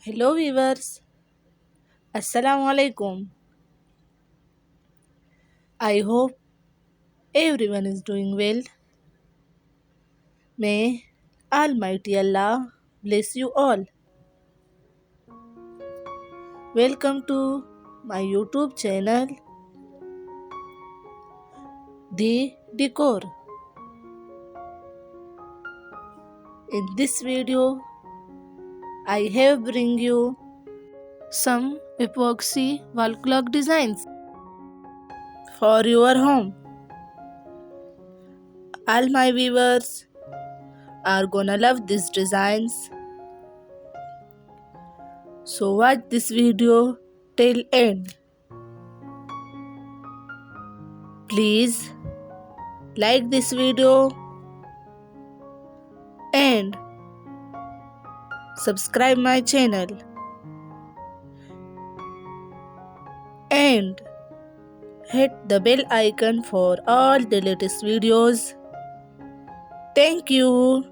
Hello viewers, Assalamu alaikum. I hope everyone is doing well. May Almighty Allah bless you all. Welcome to my YouTube channel, The Decor. In this video, I have bring you some epoxy wall clock designs for your home. All my viewers are gonna love these designs. So watch this video till end. Please like this video and subscribe my channel and hit the bell icon for all the latest videos. Thank you.